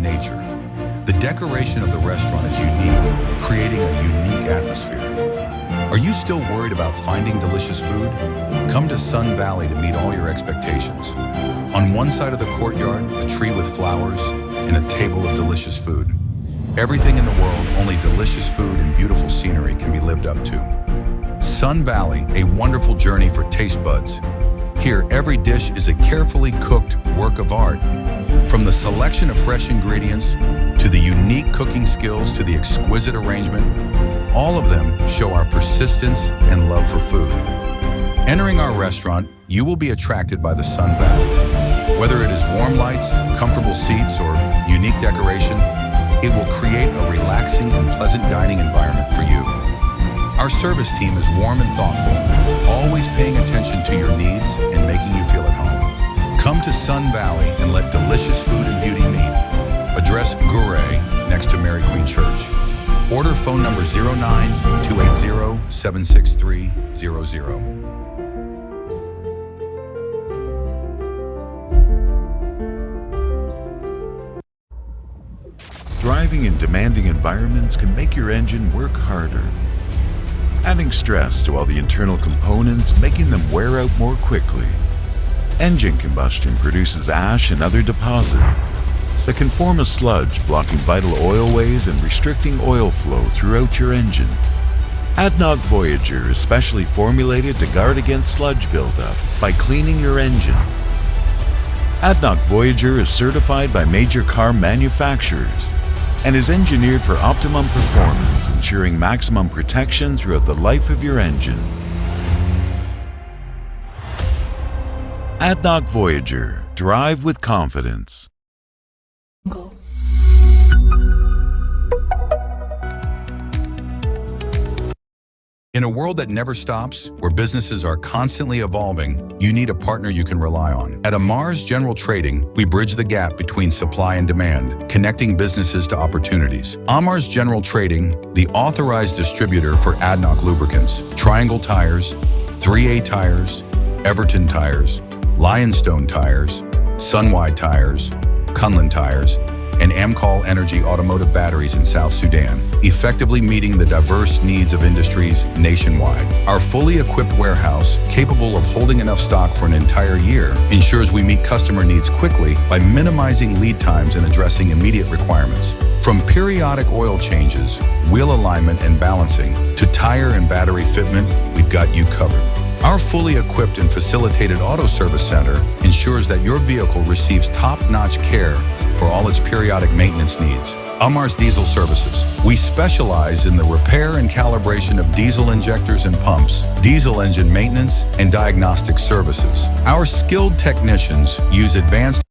nature. The decoration of the restaurant is unique, creating a unique atmosphere. Are you still worried about finding delicious food? Come to Sun Valley to meet all your expectations. On one side of the courtyard, a tree with flowers and a table of delicious food. Everything in the world, only delicious food and beautiful scenery can be lived up to. Sun Valley, a wonderful journey for taste buds. Here, every dish is a carefully cooked work of art. From the selection of fresh ingredients, to the unique cooking skills, to the exquisite arrangement, all of them show our persistence and love for food. Entering our restaurant, you will be attracted by the Sun Valley. Whether it is warm lights, comfortable seats, or unique decoration, it will create a relaxing and pleasant dining environment for you. Our service team is warm and thoughtful, always paying attention to your needs and making you feel at home. Come to Sun Valley and let delicious food and beauty meet. Address Gure, next to Mary Queen Church. Order phone number 09-280-76300. Driving in demanding environments can make your engine work harder, adding stress to all the internal components, making them wear out more quickly. Engine combustion produces ash and other deposits that can form a sludge, blocking vital oilways and restricting oil flow throughout your engine. ADNOC Voyager is specially formulated to guard against sludge buildup by cleaning your engine. ADNOC Voyager is certified by major car manufacturers and is engineered for optimum performance, ensuring maximum protection throughout the life of your engine. ADNOC Voyager. Drive with confidence. In a world that never stops, where businesses are constantly evolving, you need a partner you can rely on. At Amars General Trading, we bridge the gap between supply and demand, connecting businesses to opportunities. Amars General Trading, the authorized distributor for ADNOC lubricants, Triangle Tires, 3A Tires, Everton Tires, Lionstone Tires, Sunwide Tires, Kunlun Tires, and Amcol Energy automotive batteries in South Sudan, effectively meeting the diverse needs of industries nationwide. Our fully equipped warehouse, capable of holding enough stock for an entire year, ensures we meet customer needs quickly by minimizing lead times and addressing immediate requirements. From periodic oil changes, wheel alignment and balancing, to tire and battery fitment, we've got you covered. Our fully equipped and facilitated auto service center ensures that your vehicle receives top-notch care for all its periodic maintenance needs. Amars Diesel Services. We specialize in the repair and calibration of diesel injectors and pumps, diesel engine maintenance, and diagnostic services. Our skilled technicians use advanced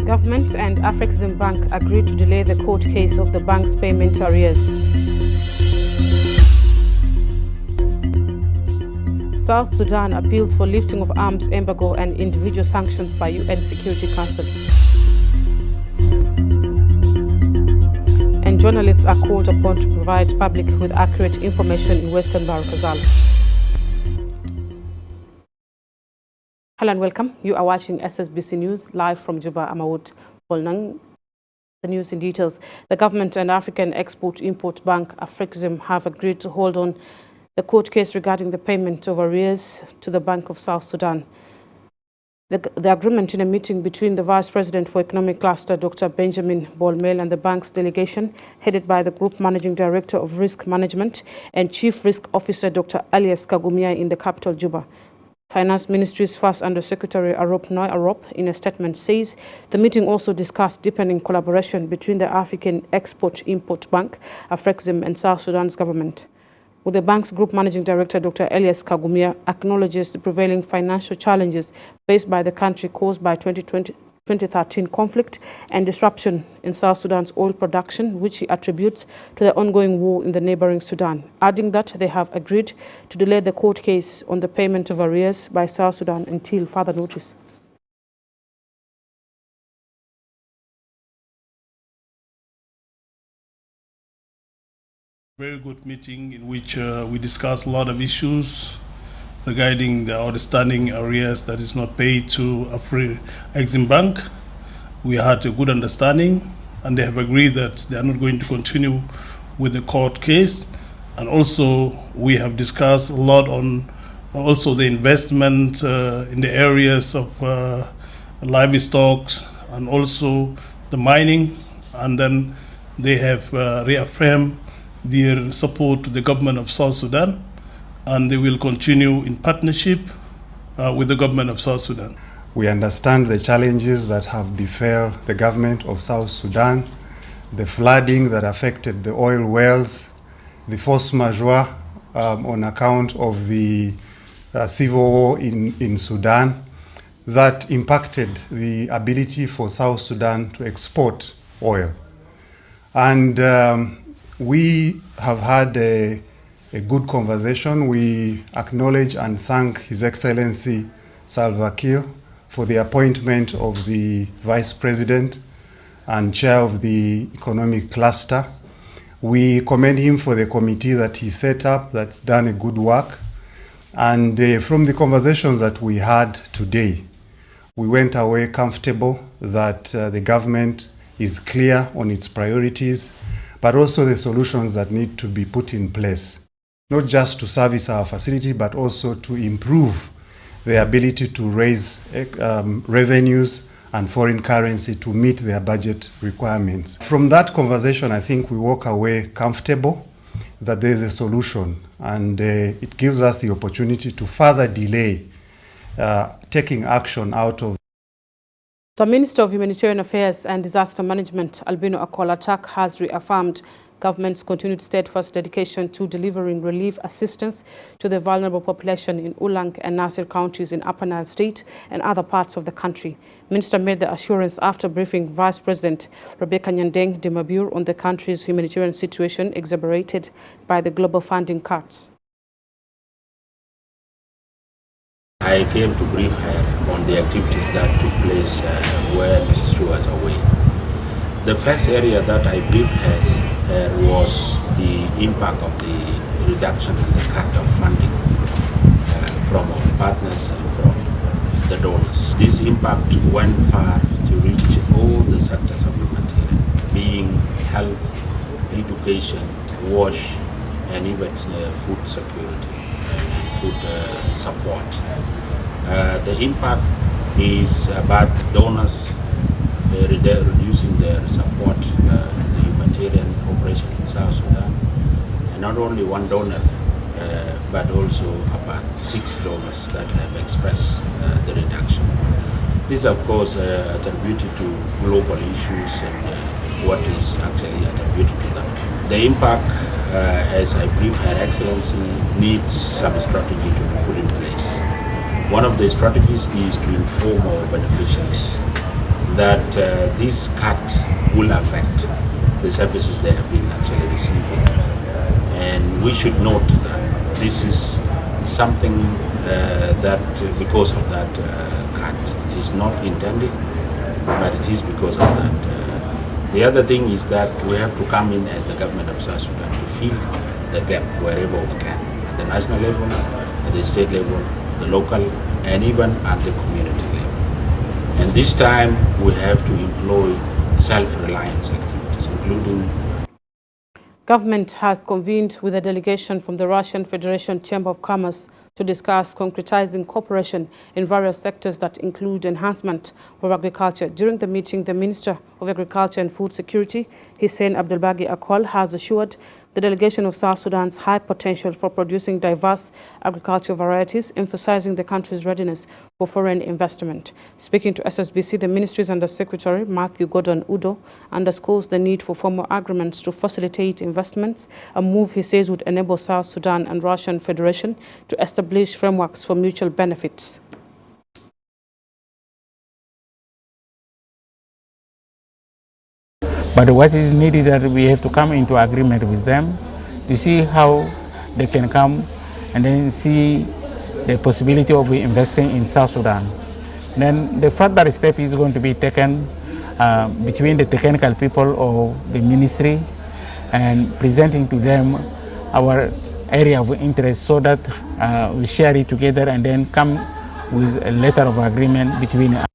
Government and Afrexim Bank agreed to delay the court case of the bank's payment arrears. South Sudan appeals for lifting of arms embargo and individual sanctions by UN Security Council. And journalists are called upon to provide public with accurate information in Western Bahr Ghazal. Hello and welcome. You are watching SSBC News live from Juba. Amawood Polnang. The news in details. The government and African Export-Import Bank, Afrexim, have agreed to hold on the court case regarding the payment of arrears to the Bank of South Sudan. The agreement in a meeting between the Vice President for Economic Cluster, Dr. Benjamin Bolmel, and the bank's delegation, headed by the Group Managing Director of Risk Management and Chief Risk Officer, Dr. Elias Kagumia, in the capital, Juba. Finance Ministry's First Undersecretary Arop Noy Arop, in a statement, says the meeting also discussed deepening collaboration between the African Export-Import Bank, Afrexim, and South Sudan's government. With the bank's Group Managing Director, Dr. Elias Kagumia, acknowledges the prevailing financial challenges faced by the country caused by 2020 2013 conflict and disruption in South Sudan's oil production, which he attributes to the ongoing war in the neighboring Sudan, adding that they have agreed to delay the court case on the payment of arrears by South Sudan until further notice. Very good meeting in which we discussed a lot of issues regarding the outstanding arrears that is not paid to Afrexim Bank. We had a good understanding, and they have agreed that they are not going to continue with the court case. And also we have discussed a lot on also the investment in the areas of livestock and also the mining. And then they have reaffirmed their support to the government of South Sudan, and they will continue in partnership with the government of South Sudan. We understand the challenges that have befell the government of South Sudan, the flooding that affected the oil wells, the force majeure on account of the civil war in Sudan that impacted the ability for South Sudan to export oil. And we have had a good conversation. We acknowledge and thank His Excellency Salva Kiir for the appointment of the Vice President and Chair of the Economic Cluster. We commend him for the committee that he set up that's done a good work. And from the conversations that we had today, we went away comfortable that the government is clear on its priorities, but also the solutions that need to be put in place, not just to service our facility, but also to improve the ability to raise revenues and foreign currency to meet their budget requirements. From that conversation, I think we walk away comfortable that there is a solution, and it gives us the opportunity to further delay taking action out of. The Minister of Humanitarian Affairs and Disaster Management, Albino Akola-Attack, has reaffirmed government's continued steadfast dedication to delivering relief assistance to the vulnerable population in Ulang and Nasir counties in Upper Nile State and other parts of the country. Minister made the assurance after briefing Vice President Rebecca Nyandeng de Mabur on the country's humanitarian situation exacerbated by the global funding cuts. I came to brief her on the activities that took place while she was away. The first area that I briefed her was the impact of the reduction in the cut of funding from our partners and from the donors. This impact went far to reach all the sectors of humanitarian, being health, education, wash, and even food security and food support. The impact is about donors reducing their support to the humanitarian operation in South Sudan. And not only one donor, but also about 6 donors that have expressed the reduction. This, of course, attributed to global issues and what is actually attributed to them. The impact, as I brief Her Excellency, needs some strategy to be put in place. One of the strategies is to inform our beneficiaries that this cut will affect the services they have been actually receiving. And we should note that this is something that because of that cut, it is not intended, but it is because of that. The other thing is that we have to come in as the government of South Sudan to fill the gap wherever we can, at the national level, at the state level, the local, and even at the community level. And this time we have to employ self-reliance activities, including. Government has convened with a delegation from the Russian Federation Chamber of Commerce to discuss concretizing cooperation in various sectors that include enhancement of agriculture. During the meeting, the Minister of Agriculture and Food Security, Hussein Abdelbagi Akol, has assured the delegation of South Sudan's high potential for producing diverse agricultural varieties, emphasizing the country's readiness for foreign investment. Speaking to SSBC, the ministry's Undersecretary, Matthew Gordon Udo, underscores the need for formal agreements to facilitate investments, a move he says would enable South Sudan and Russian Federation to establish frameworks for mutual benefits. But what is needed that we have to come into agreement with them to see how they can come and then see the possibility of investing in South Sudan. Then the further step is going to be taken between the technical people of the ministry and presenting to them our area of interest so that we share it together and then come with a letter of agreement between us.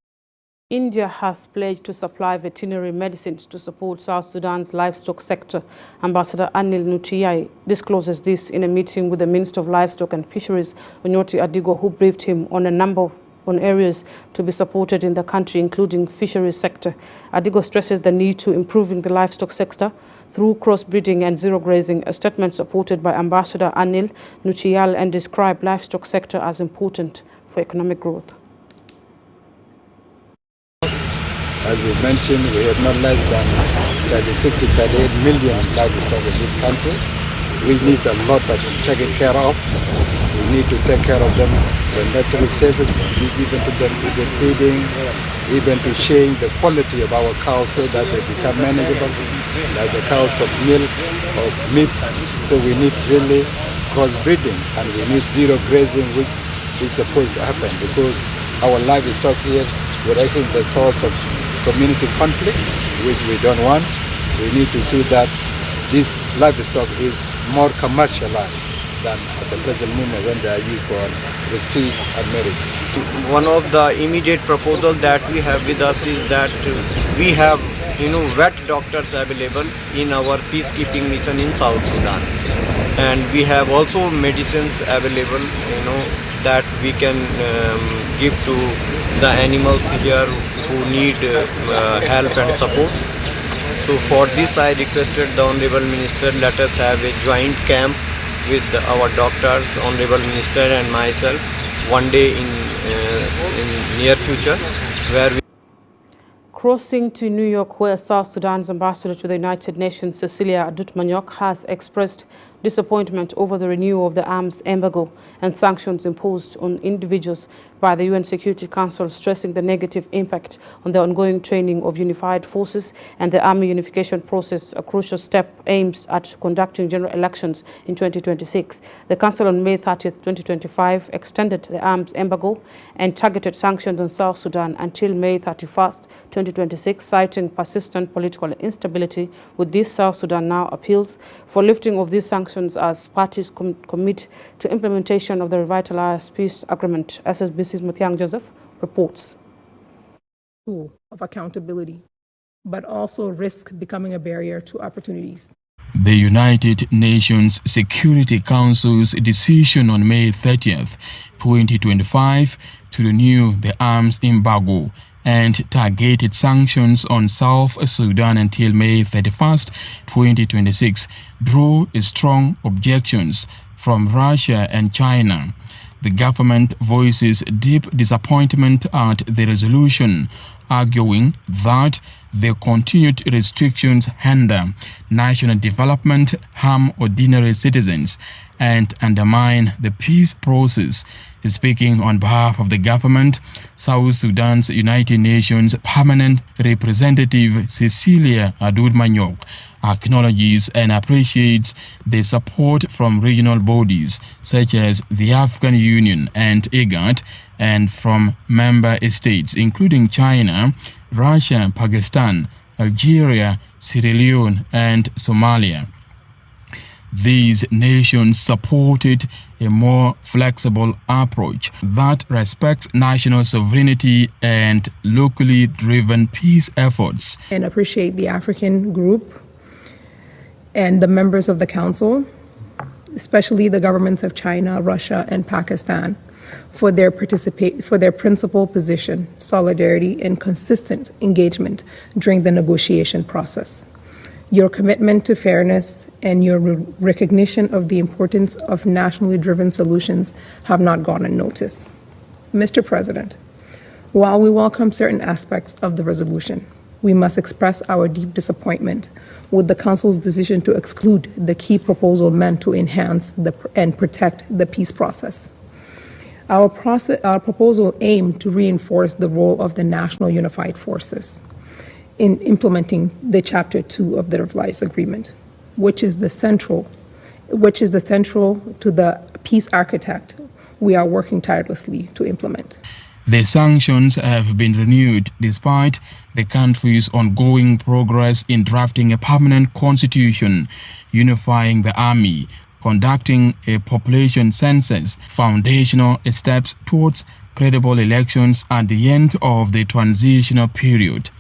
India has pledged to supply veterinary medicines to support South Sudan's livestock sector. Ambassador Anil Nuchiyai discloses this in a meeting with the Minister of Livestock and Fisheries, Onyoti Adigo, who briefed him on a number of areas to be supported in the country, including fisheries sector. Adigo stresses the need to improving the livestock sector through crossbreeding and zero grazing, a statement supported by Ambassador Anil Nuchiyai and described livestock sector as important for economic growth. As we mentioned, we have not less than 36 to 38 million livestock in this country. We need a lot of taken care of. We need to take care of them. The veterinary services be given to them, even feeding, even to change the quality of our cows so that they become manageable, like the cows of milk or meat. So we need really crossbreeding, and we need zero grazing, which is supposed to happen because our livestock here were actually the source of community conflict, which we don't want. We need to see that this livestock is more commercialized than at the present moment when they are used for prestige and marriages. One of the immediate proposals that we have with us is that we have vet doctors available in our peacekeeping mission in South Sudan, and we have also medicines available that we can give to the animals here who need help and support. So for this I requested the Honorable Minister, let us have a joint camp with our doctors, Honorable Minister and myself, one day in near future, where we Crossing to New York, where South Sudan's ambassador to the United Nations, Cecilia Adut-Manyok, has expressed disappointment over the renewal of the arms embargo and sanctions imposed on individuals by the UN Security Council, stressing the negative impact on the ongoing training of unified forces and the army unification process, a crucial step aims at conducting general elections in 2026. The Council on May 30, 2025 extended the arms embargo and targeted sanctions on South Sudan until May 31, 2026, citing persistent political instability. With this, South Sudan now appeals for lifting of these sanctions as parties commit to implementation of the revitalized peace agreement. SSBC's Mutiang Joseph reports. Tool of accountability, but also risk becoming a barrier to opportunities. The United Nations Security Council's decision on May 30th, 2025 to renew the arms embargo and targeted sanctions on South Sudan until May 31st, 2026, drew strong objections from Russia and China. The government voices deep disappointment at the resolution, arguing that the continued restrictions hinder national development, harm ordinary citizens, and undermine the peace process. Speaking on behalf of the government, South Sudan's United Nations Permanent Representative Cecilia Adut-Manyok acknowledges and appreciates the support from regional bodies such as the African Union and IGAD, and from member states including China, Russia, Pakistan, Algeria, Sierra Leone, and Somalia. These nations supported a more flexible approach that respects national sovereignty and locally driven peace efforts. And appreciate the African group and the members of the Council, especially the governments of China, Russia, and Pakistan, for their principal position, solidarity, and consistent engagement during the negotiation process. Your commitment to fairness and your recognition of the importance of nationally driven solutions have not gone unnoticed. Mr. President, while we welcome certain aspects of the resolution, we must express our deep disappointment with the Council's decision to exclude the key proposal meant to enhance and protect the peace process. Our proposal aimed to reinforce the role of the National Unified Forces in implementing the Chapter 2 of the revised agreement, which is the central to the peace architect we are working tirelessly to implement. The sanctions have been renewed despite the country's ongoing progress in drafting a permanent constitution, unifying the army, conducting a population census, foundational steps towards credible elections at the end of the transitional period.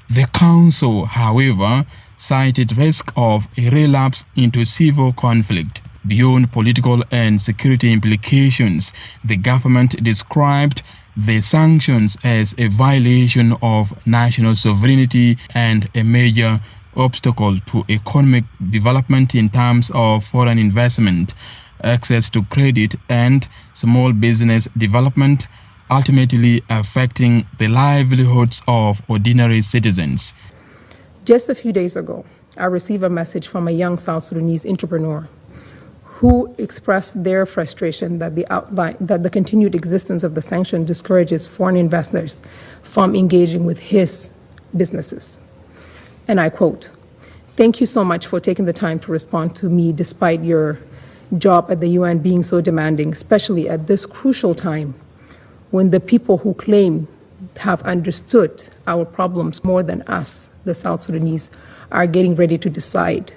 The council, however, cited risk of a relapse into civil conflict. Beyond political and security implications, the government described the sanctions as a violation of national sovereignty and a major obstacle to economic development in terms of foreign investment, access to credit, and small business development, ultimately affecting the livelihoods of ordinary citizens. Just a few days ago, I received a message from a young South Sudanese entrepreneur who expressed their frustration that the continued existence of the sanction discourages foreign investors from engaging with his businesses. And I quote, "Thank you so much for taking the time to respond to me despite your job at the UN being so demanding, especially at this crucial time when the people who claim have understood our problems more than us, the South Sudanese, are getting ready to decide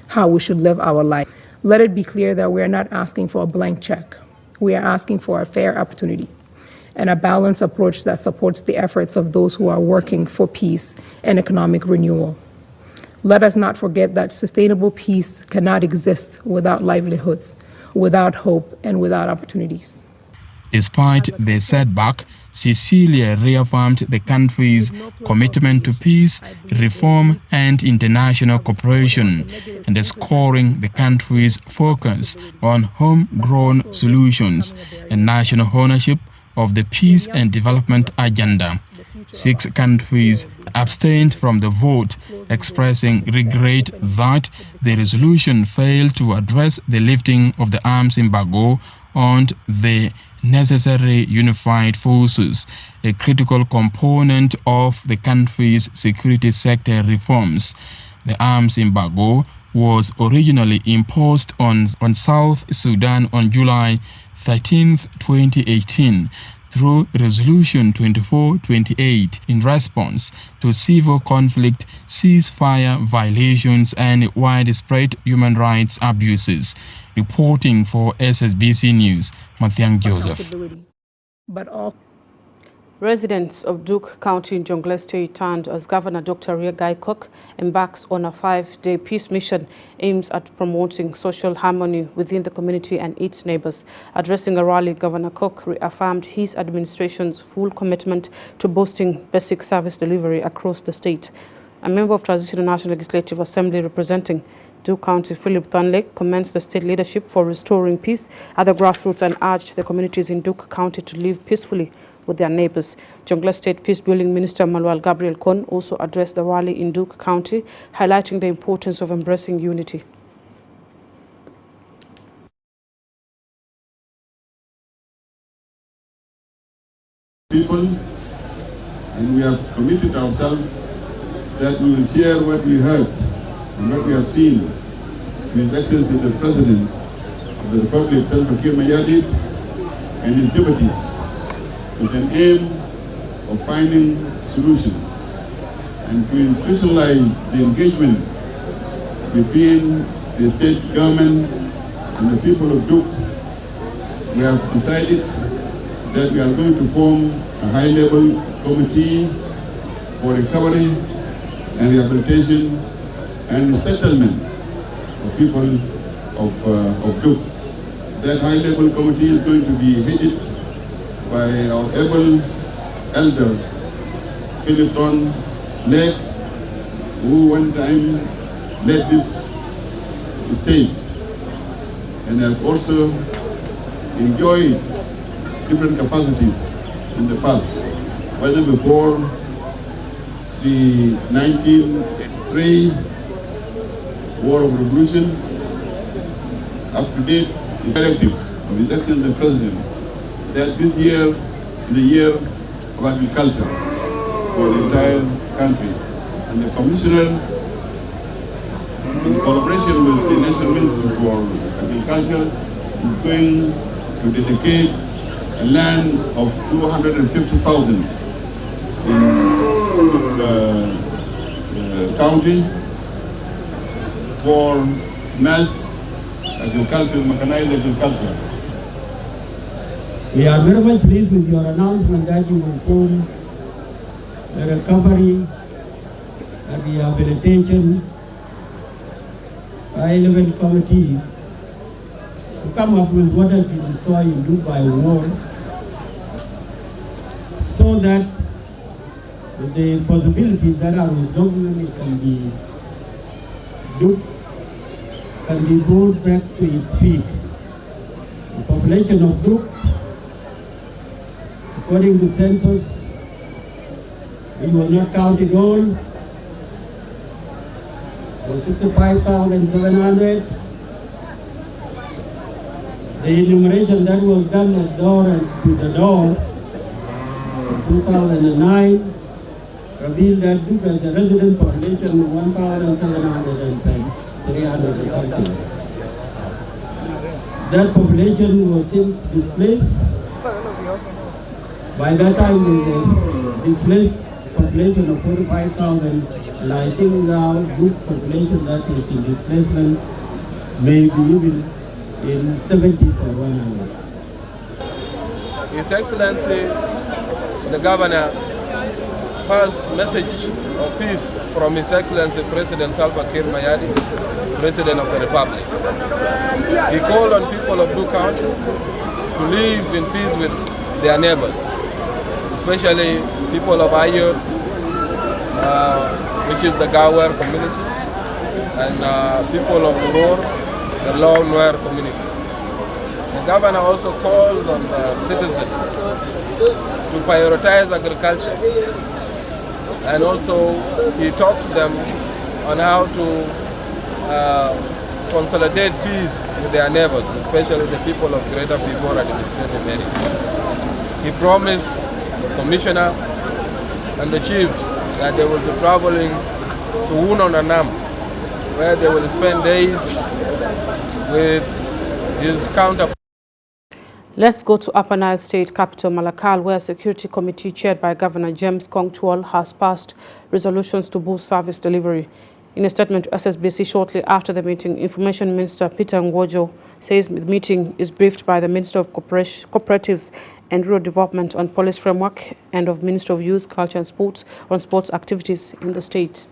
how we should live our life. Let it be clear that we are not asking for a blank check. We are asking for a fair opportunity and a balanced approach that supports the efforts of those who are working for peace and economic renewal. Let us not forget that sustainable peace cannot exist without livelihoods, without hope, and without opportunities." Despite the setback, Cecilia reaffirmed the country's commitment to peace, reform, and international cooperation, underscoring the country's focus on homegrown solutions and national ownership of the peace and development agenda. 6 countries abstained from the vote, expressing regret that the resolution failed to address the lifting of the arms embargo on the necessary unified forces, a critical component of the country's security sector reforms. The arms embargo was originally imposed on South Sudan on July 13, 2018, through Resolution 2428 in response to civil conflict, ceasefire violations, and widespread human rights abuses. Reporting for SSBC News, Mathiang Joseph. Residents of Duke County in Jonglei State turned as Governor Dr. Rigathi Cook embarks on a 5-day peace mission aimed at promoting social harmony within the community and its neighbors. Addressing a rally, Governor Cook reaffirmed his administration's full commitment to boosting basic service delivery across the state. A member of Transitional National Legislative Assembly representing Duke County, Philip Thornlake, commended the state leadership for restoring peace at the grassroots and urged the communities in Duke County to live peacefully with their neighbors. Jonglei State Peace Building Minister Manuel Gabriel Kon also addressed the rally in Duke County, highlighting the importance of embracing unity. People, and we have committed ourselves that we will share what we heard and what we have seen with His Excellency the President of the Republic, Salva Kiir Mayardit, and his deputies, with an aim of finding solutions and to institutionalize the engagement between the state government and the people of Duke. We have decided that we are going to form a high-level committee for recovery and rehabilitation and settlement of people of Duke. That high-level committee is going to be headed by our able elder, Philip Thornlake, who one time led this state and have also enjoyed different capacities in the past, whether before the 1983 War of Revolution, up to date directives of His Excellency the President, that this year is the year of agriculture. for the entire country. And the Commissioner, in collaboration with the National Ministry for Agriculture, is going to dedicate a land of 250,000 in county for mass agriculture, mechanized agriculture. We are very much pleased with your announcement that you will form the recovery and rehabilitation high-level committee to come up with what has been destroyed in Duke by war, so that the possibilities that are with government can be brought back to its feet. The population of Duke, according to census, we will not count it all, was 65,700. The enumeration that was done at door and to the door in 2009 revealed that Duke has a resident population of 1,730. That population was since displaced. By that time, the displaced population of 45,000, and I think now Duke population that is in displacement may be even in 70s or 100. His Excellency, the Governor, passed message of peace from His Excellency President Salva Kiir Mayadi, President of the Republic. He called on people of Duke County to live in peace with their neighbors, especially people of Ayod, which is the Gawer community, and people of Uror, the Law Nuer community. The Governor also called on the citizens to prioritize agriculture, and also he talked to them on how to consolidate peace with their neighbors, especially the people of Greater Pibor administrative area. He promised the Commissioner and the chiefs that they will be traveling to Unon Anam, where they will spend days with his counterpart. Let's go to Upper Nile State capital Malakal, where a security committee chaired by Governor James Kongchwol has passed resolutions to boost service delivery. In a statement to SSBC shortly after the meeting, Information Minister Peter Ngwojo says the meeting is briefed by the Minister of Cooperatives and Rural Development on policy framework and of Minister of Youth, Culture and Sports on sports activities in the state.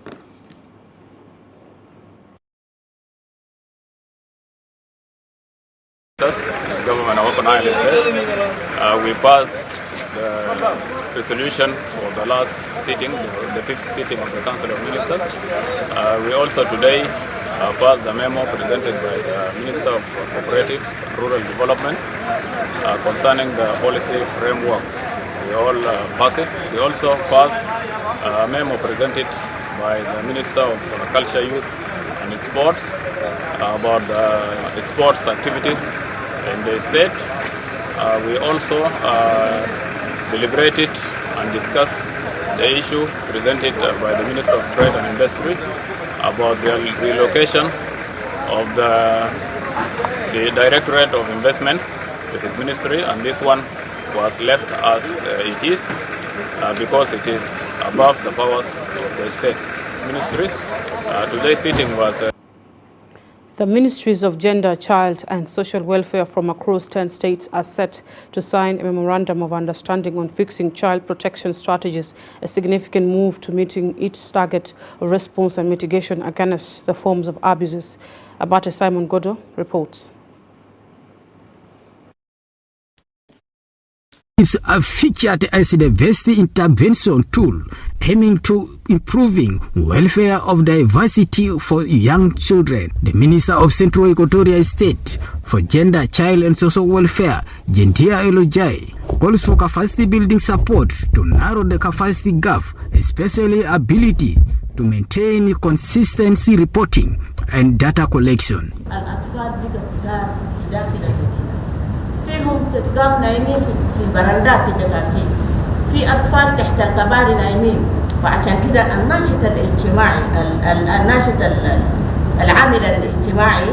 Government of Upper Nile we passed the resolution for the last sitting, the fifth sitting of the Council of Ministers. We also today passed the memo presented by the Minister of Cooperatives and Rural Development concerning the policy framework. We all passed it. We also passed a memo presented by the Minister of Culture, Youth and Sports about the sports activities in the state. We also deliberated and discussed the issue presented by the Minister of Trade and Industry about the relocation of the Directorate of Investment to his ministry, and this one was left as it is because it is above the powers of the state ministries. Today's sitting was The ministries of Gender, Child and Social Welfare from across 10 states are set to sign a memorandum of understanding on fixing child protection strategies, a significant move to meeting each target of response and mitigation against the forms of abuses. Abate Simon Godo reports. Are featured as the best intervention tool aiming to improving welfare of diversity for young children. The Minister of Central Equatoria State for Gender, Child and Social Welfare, Gentia Elojai, calls for capacity building support to narrow the capacity gap, especially ability to maintain consistency reporting and data collection. فيهم تتقام نايمين في البراندات اللي قاعدين في أطفال تحت الكبار نايمين. فعشان كده الناشط الاجتماعي الناشط العامل الاجتماعي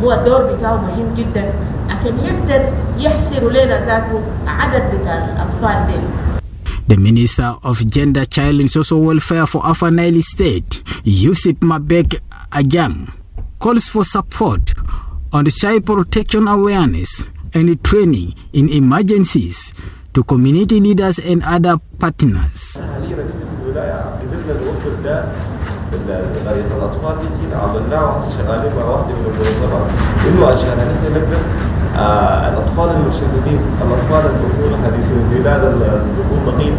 هو الدور بتاعه مهم جدا عشان يقدر يحصر لنا ذاته عدد بتاع الأطفال دي. The Minister of Gender, Child and Social Welfare for Upper Nile State, Yusuf Mabek Ajam, calls for support on the child protection awareness and training in emergencies to community leaders and other partners. قدرنا نوفر ده قرية الأطفال دي كده عملناه وهسه شغالين مع واحدة من المنظمات إنه عشان نحن نقدر الأطفال المشردين، الأطفال اللي بيكونوا حديثي الولادة اللي بيكون بقيت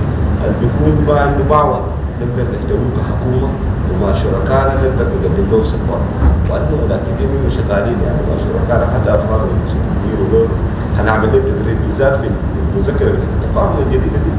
اللي بيكون ما عنده معول نقدر نحتويه كحكومة ومع شركائنا نقدر نقدم لهم سبورت، وإحنا متأكدين إنه شغالين يعني مع شركائنا حتى أطفال المشردين ودول هنعمل لهم تدريب بالذات في المذكرة التفاهم الجديدة دي.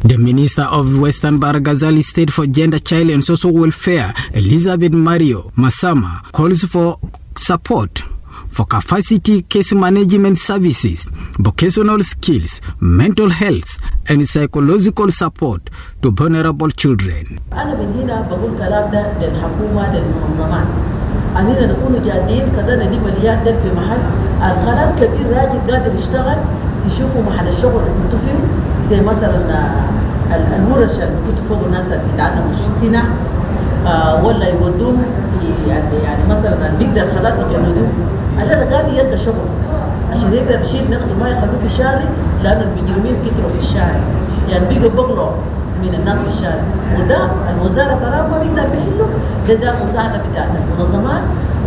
The Minister of Western Baragazali State for Gender, Child and Social Welfare, Elizabeth Mario Masama, calls for support for capacity case management services, vocational skills, mental health, and psychological support to vulnerable children. أنا من هنا بقول كلام ده للحكومة للمنظمات. أننا نكون جادين كذا نجيب اليات ده في محل الخلاص كبير راجل قادر يشتغل يشوفوا محل الشغل اللي كنتوا فيه زي مثلا الورش اللي كنتوا فوق الناس اللي بيتعلموا الصنع ولا يودوهم في يعني مثلا بيقدر خلاص يجندوه على غادي يلقى شغل عشان يقدر يشيل نفسه ما يخلوه في الشارع لأن المجرمين كتروا في الشارع يعني بيجوا بقلوا من الناس في الشارع وده الوزارة قرار ما بيقدر بيقله ده مساعدة بتاعت المنظمات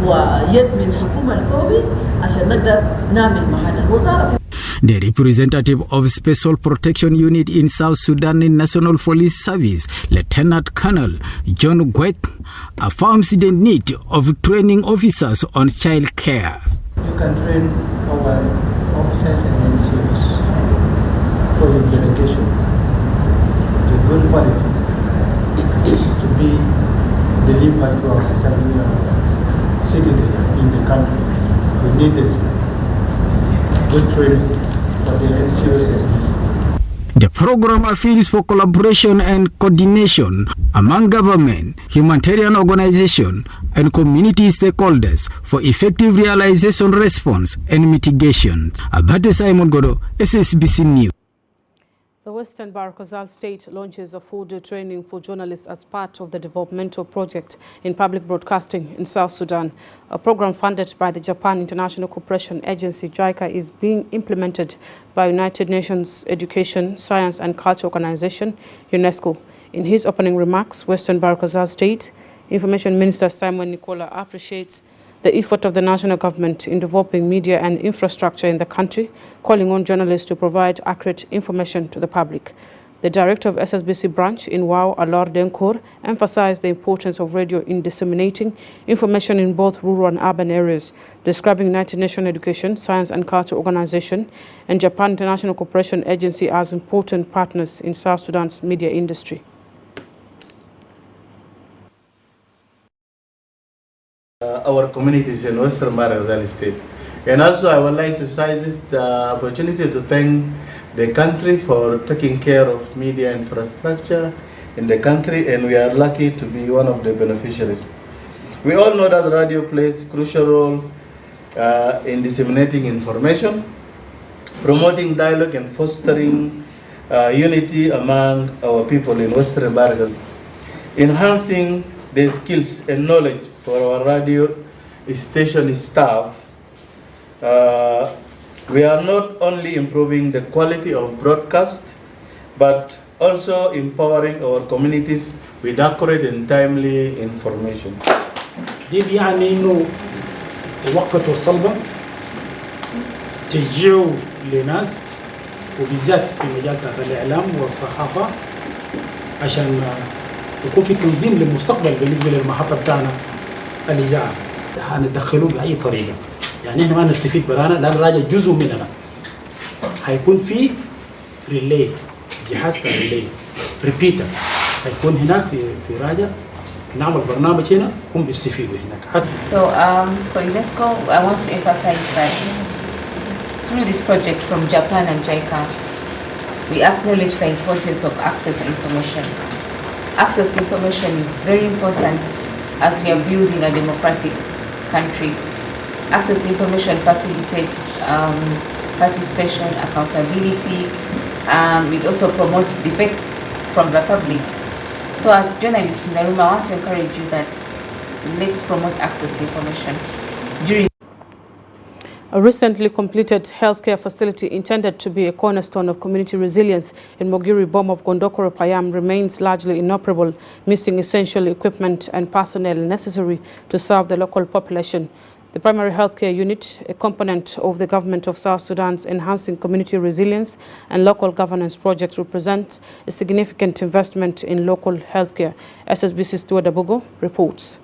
ويد من الحكومة الكوبي عشان نقدر نعمل محل الوزارة في The representative of Special Protection Unit in South Sudan National Police Service, Lieutenant Colonel John Gwet, affirms the need of training officers on child care. You can train our officers and NCOs for investigation, the good quality to be delivered to our citizens in the country. We need this good training. The program appeals for collaboration and coordination among government, humanitarian organizations, and community stakeholders for effective realization, response, and mitigation. Abate Simon Godo, SSBC News. The Western Baragazal State launches a food training for journalists as part of the developmental project in public broadcasting in South Sudan. A program funded by the Japan International Cooperation Agency, JICA, is being implemented by United Nations Education, Science and Culture Organization, UNESCO. In his opening remarks, Western Baragazal State Information Minister Simon Nicola appreciates the effort of the national government in developing media and infrastructure in the country, calling on journalists to provide accurate information to the public. The director of SSBC branch in Wau, Alor Denkour, emphasized the importance of radio in disseminating information in both rural and urban areas, describing United Nations Education, Science and Culture Organization and Japan International Cooperation Agency as important partners in South Sudan's media industry. Our communities in Western Baragazal State. And also I would like to seize this opportunity to thank the country for taking care of media infrastructure in the country, and we are lucky to be one of the beneficiaries. We all know that radio plays a crucial role in disseminating information, promoting dialogue and fostering unity among our people in Western Baragazal, enhancing the skills and knowledge for our radio station staff. We are not only improving the quality of broadcast, but also empowering our communities with accurate and timely information. دي يعني إنه وقفة والصلبة تشجيع لناس وبالذات في مجال الإعلام والصحافة عشان يكون في تنظيم للمستقبل بالنسبة للمحطة بتاعنا الإذاعة. هندخلوه بأي طريقة. يعني إحنا ما نستفيد برانا لأن راجع جزء مننا. هيكون في ريلي جهاز ريلي ريبيتر هيكون هناك في راجع نعمل برنامج هنا هم بيستفيدوا هناك. So for UNESCO, I want to emphasize that through this project from Japan and JICA, we acknowledge the importance of access to information. Access to information is very important as we are building a democratic country. Access to information facilitates participation, accountability. It also promotes debates from the public. So as journalists in the room, I want to encourage you that let's promote access to information. A recently completed healthcare facility intended to be a cornerstone of community resilience in Mogiri Bom of Gondokoro Payam remains largely inoperable, missing essential equipment and personnel necessary to serve the local population. The primary healthcare unit, a component of the government of South Sudan's Enhancing Community Resilience and Local Governance project, represents a significant investment in local healthcare. SSBC Stuart Abugo reports.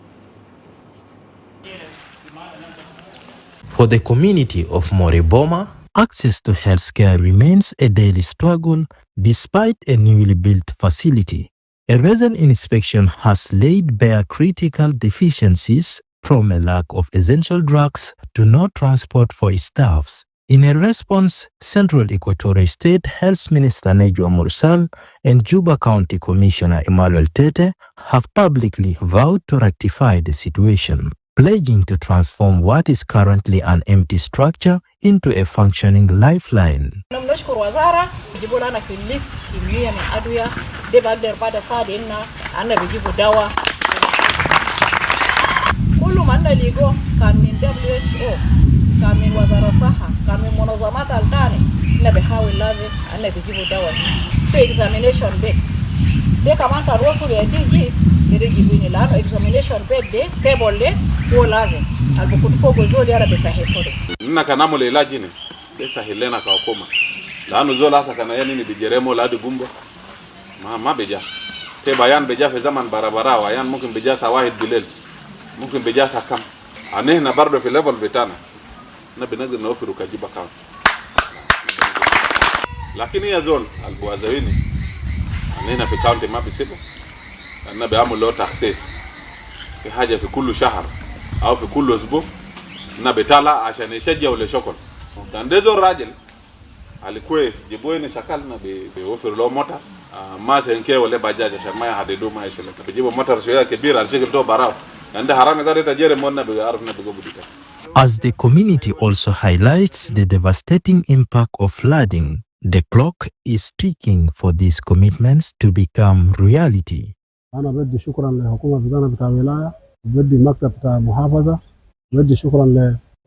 For the community of Moriboma, access to healthcare remains a daily struggle despite a newly built facility. A recent inspection has laid bare critical deficiencies, from a lack of essential drugs to no transport for staffs. In a response, Central Equatorial State Health Minister Nejwa Mursal and Juba County Commissioner Emmanuel Tete have publicly vowed to rectify the situation, pledging to transform what is currently an empty structure into a functioning lifeline. كل من نلقوه كان من WHO كان من وزارة الصحة كان من منظمات الثانية نبحاول لازم أن بيجيبوا دواء في examination bed ده كمان كان وصل يجي يجيبوني لأنه examination bed ده table ده هو لازم البكون فوق زول يرى بتحسوده نحن كنعمل علاج هنا ده سهل لنا كحكومة لأنه زول هسه كان يعني بيجرموا لادي بومبا ما بيجا تبايان بيجا في زمن برابرا ويان ممكن بيجا سواحد بالليل ممكن بجاسة كم أنا هنا برضه في الليفل بتاعنا نقدر نوفر وكجيبة كام لكن هي زول البوازويني أنا هنا في كاونتي ما بيسيبه أنا بعمل له تخصيص في حاجة في كل شهر أو في كل أسبوع أنا بتطلع عشان يشجع ولا شكل كان ده زول راجل alikuwa jibueni shakalna بيوفر له موتر ما سنكيه ولا بجاج عشان ما يحددوا ما يشيل بيجيبوا موتر شوية كبير على شكل تو براو. As the community also highlights the devastating impact of flooding, the clock is ticking for these commitments to become reality. أنا بدي شكرا لحكومة بتاعنا بتاع الولاية، بدي المكتب بتاع المحافظة، بدي شكرا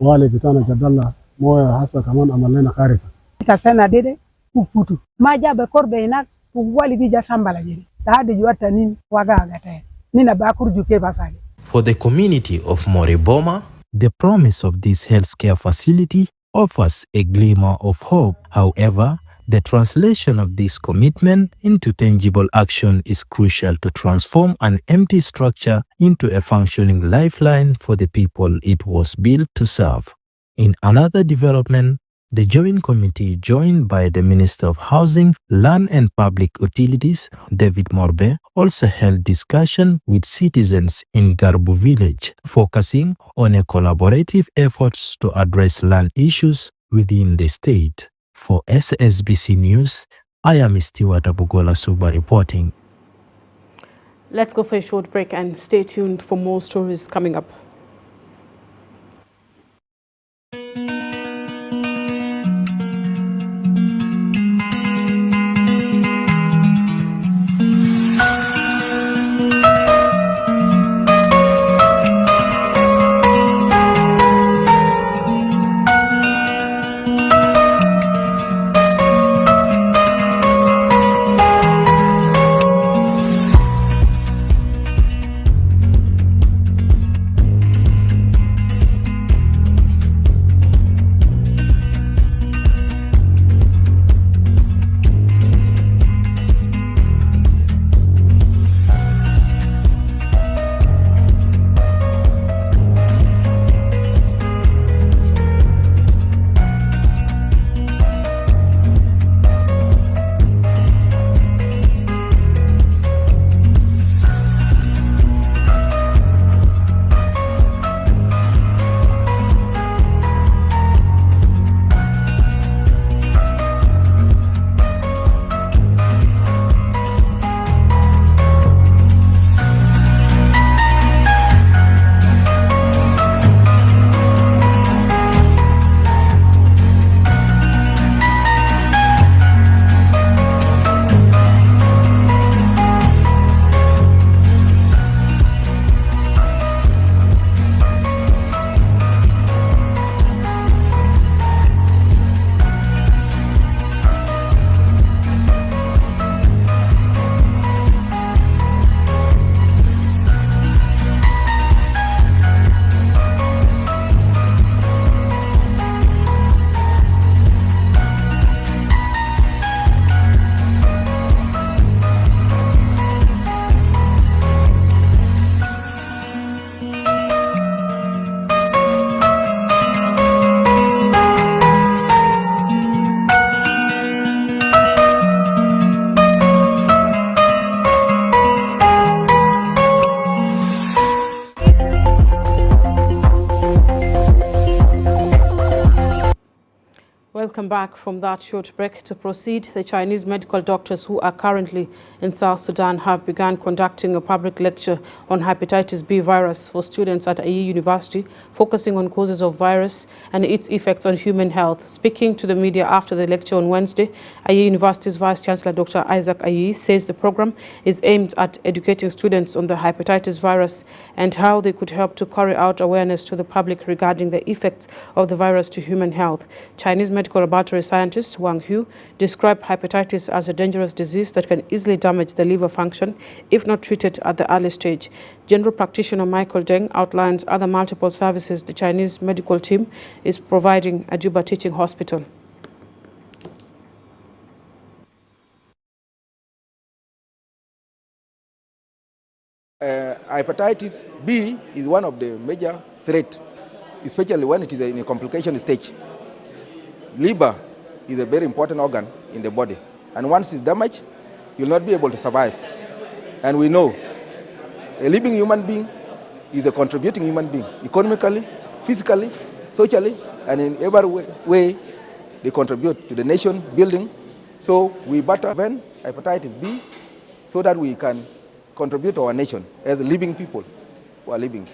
لوالي بتاعنا جد الله مويه هسه كمان عمل لنا كارثة. كسنة دي كفوتو ما جاب كورب هناك والي بيجا سامبلا جري تهدي جوات نين وغاغته نينا باكور كيف باسالي. For the community of Moriboma, the promise of this healthcare facility offers a glimmer of hope. However, the translation of this commitment into tangible action is crucial to transform an empty structure into a functioning lifeline for the people it was built to serve. In another development, the Joint Committee, joined by the Minister of Housing, Land and Public Utilities, David Morbe, also held discussion with citizens in Garbu village, focusing on a collaborative efforts to address land issues within the state. For SSBC News, I am Stuart Abugola Suba reporting. Let's go for a short break and stay tuned for more stories coming up. Welcome back from that short break. To proceed, the Chinese medical doctors who are currently in South Sudan have begun conducting a public lecture on hepatitis B virus for students at Ayi University, focusing on causes of virus and its effects on human health. Speaking to the media after the lecture on Wednesday, Ayi University's Vice Chancellor Dr. Isaac Ayi says the program is aimed at educating students on the hepatitis virus and how they could help to carry out awareness to the public regarding the effects of the virus to human health. Chinese medical laboratory scientist Wang Hu described hepatitis as a dangerous disease that can easily damage the liver function if not treated at the early stage. General practitioner Michael Deng outlines other multiple services the Chinese medical team is providing at Juba Teaching Hospital. Hepatitis B is one of the major threats, especially when it is in a complication stage. Liver is a very important organ in the body, and once it's damaged, you'll not be able to survive. And we know a living human being is a contributing human being, economically, physically, socially, and in every way they contribute to the nation building. So we better prevent hepatitis B so that we can contribute to our nation as living people who are living.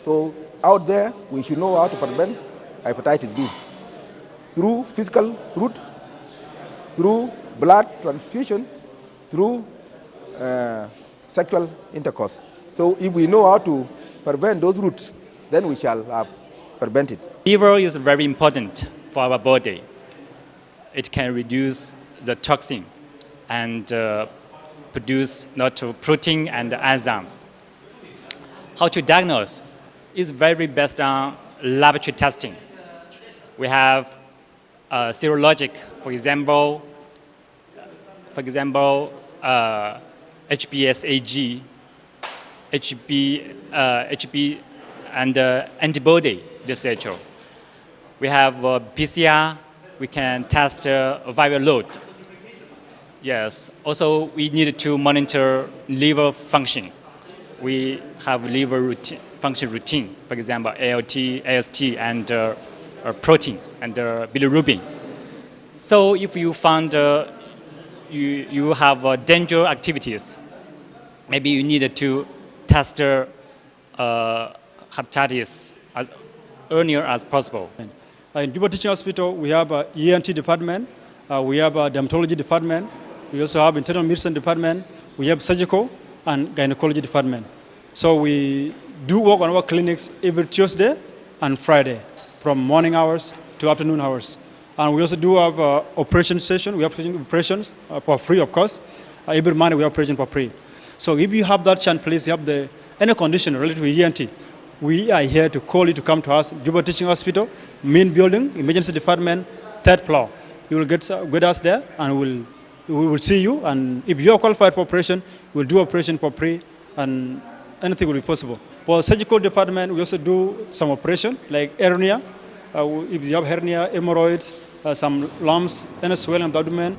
So out there, we should know how to prevent hepatitis B through physical route, through blood transfusion, through sexual intercourse. So if we know how to prevent those routes, then we shall have prevented. Liver is very important for our body. It can reduce the toxin and produce not protein and enzymes. How to diagnose is very based on laboratory testing. We have serologic, for example, HBsAg, HB, and antibody research. We have PCR. We can test viral load. Yes. Also, we need to monitor liver function. We have liver function routine, for example, ALT, AST, and protein and bilirubin. So if you found you have dangerous activities, maybe you need to test hepatitis as earlier as possible. In Juba Teaching Hospital, we have an ENT department, we have a dermatology department, we also have internal medicine department, we have surgical and gynecology department. So we do work on our clinics every Tuesday and Friday, from morning hours to afternoon hours. And we also do have operation session. We have operations for free, of course. Every Monday we have operation for free. So if you have that chance, please, you have any condition related to ENT, we are here to call you to come to us, Juba Teaching Hospital, main building, emergency department, 3rd floor. You will get us there, and we will see you. And if you are qualified for operation, we'll do operation for free, and anything will be possible. For surgical department, we also do some operation like hernia. If you have hernia, hemorrhoids, some lumps, and a swelling of the abdomen.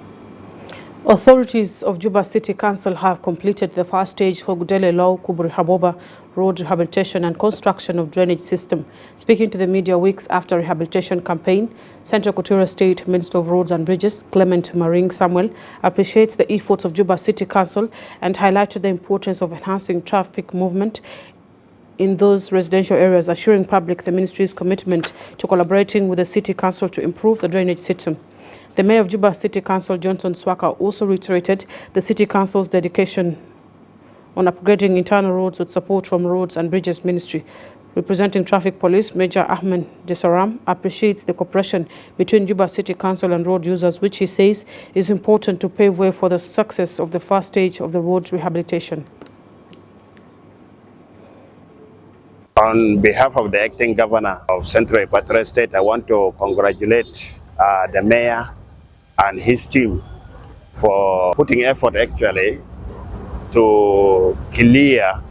Authorities of Juba City Council have completed the first stage for Gudele Law Kubri Haboba road rehabilitation and construction of drainage system. Speaking to the media weeks after rehabilitation campaign, Central Equatoria State Minister of Roads and Bridges, Clement Maring Samuel, appreciates the efforts of Juba City Council and highlighted the importance of enhancing traffic movement in those residential areas, assuring public the ministry's commitment to collaborating with the City Council to improve the drainage system. The Mayor of Juba City Council, Johnson Swaka, also reiterated the City Council's dedication on upgrading internal roads with support from Roads and Bridges Ministry. Representing Traffic Police, Major Ahmed Desaram appreciates the cooperation between Juba City Council and road users, which he says is important to pave way for the success of the first stage of the road rehabilitation. On behalf of the acting governor of Central Equatoria State, I want to congratulate the mayor and his team for putting effort actually to clear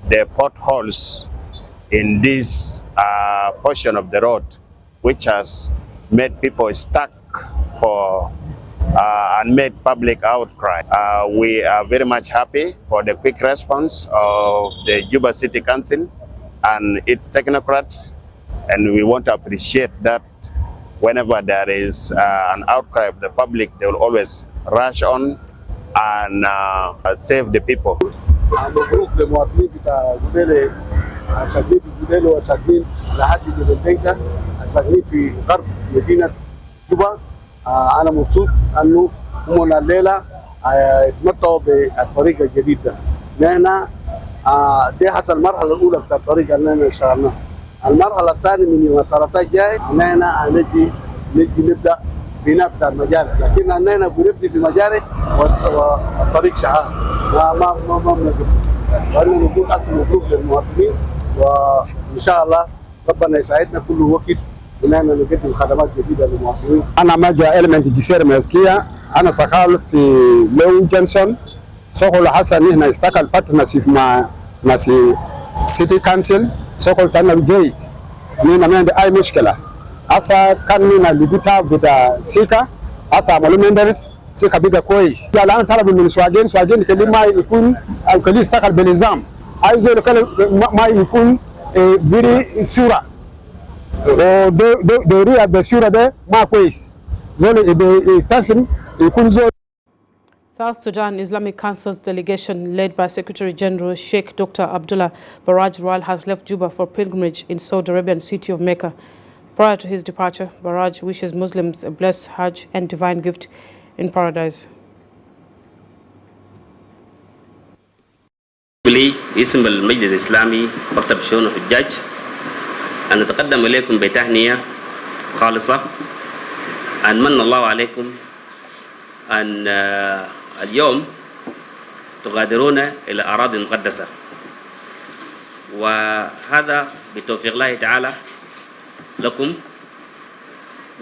the potholes in this portion of the road, which has made people stuck for and made public outcry. We are very much happy for the quick response of the Juba City Council and its technocrats, and we want to appreciate that whenever there is an outcry of the public, they will always rush on and save the people. مبروك للمواطنين بتاع جبيل ساكنين في جبيل وساكنين لحد جبل دنكا ساكنين في غرب مدينة جوبا. أنا مبسوط أنه هم الليلة يتمتعوا بالطريقة الجديدة. نحن دي حصل المرحلة الأولى بتاع الطريقة اللي نحن اشتغلناها. المرحلة الثانية من يوم الثلاثاء الجاي نحن نجي نبدأ بناء بتاع المجال، لكن نحن بنبدأ في مجال والطريق شغال ما بنقف. وأنا نقول ألف مبروك للمواطنين، وإن شاء الله ربنا يساعدنا كل وقت ونحن نقدم خدمات جديدة للمواطنين. أنا ماجا إلمنت جسير مسكية، أنا سكال في لون جونسون. سوكل حسن هنا استقل بارتنرشيب مع ناس سيتي كانسل. سوكل تانا جيد نينا ما عندي أي مشكلة. أسا كان نينا لبيتا بتا سيكا أسا عملوا مندرس سيكا بيجا كويس. يعني أنا طلب من سواجين كل ما يكون أو كل استقل بالنظام. عايز يقول ما يكون بري سورة. ودوري بالسورة ده ما كويس. زول يتسم يكون زول. South Sudan Islamic Council's delegation led by Secretary General Sheikh Dr. Abdullah Baraj Ral has left Juba for pilgrimage in Saudi Arabian city of Mecca. Prior to his departure, Baraj wishes Muslims a blessed Hajj and divine gift in paradise. باسم المجلس الإسلامي مكتب شؤون الحجاج أن نتقدم إليكم بتهنئة خالصة أن من الله عليكم أن اليوم تغادرون إلى أراضي مقدسة، وهذا بتوفيق الله تعالى لكم،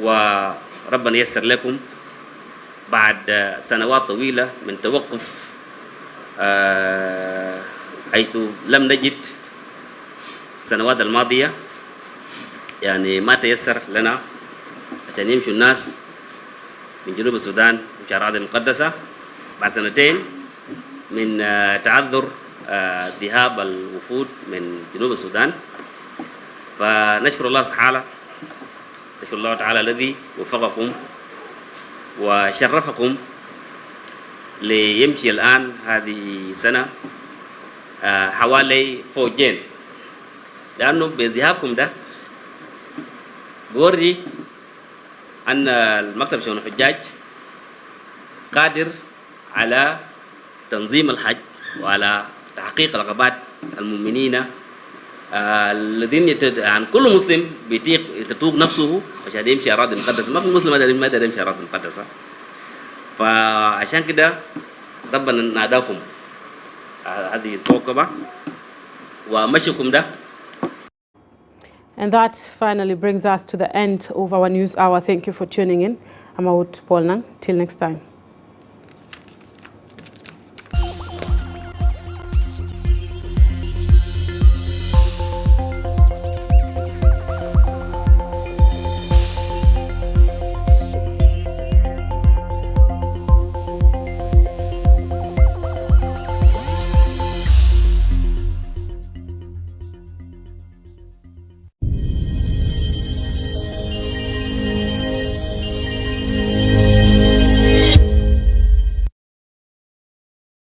وربنا ييسر لكم بعد سنوات طويلة من توقف حيث لم نجد السنوات الماضية يعني ما تيسر لنا عشان يمشوا الناس من جنوب السودان في أراضي مقدسة بعد سنتين من تعذر ذهاب الوفود من جنوب السودان. فنشكر الله تعالى، نشكر الله تعالى الذي وفقكم وشرفكم ليمشي الآن هذه سنة حوالي فوجين، لأنه بذهابكم ده بوري أن المكتب شؤون الحجاج قادر على تنظيم الحج وعلى تحقيق رغبات المؤمنين الذين عن كل مسلم يتوق نفسه عشان يمشي أراضي مقدسة. ما في مسلم ما يقدر يمشي أراضي مقدسة، فعشان كده ربنا ناداكم هذه الطوقبة ومشيكم ده. And that finally brings us to the end of our news hour. Thank you for tuning in. I'm Awut Paul Nang. Till next time.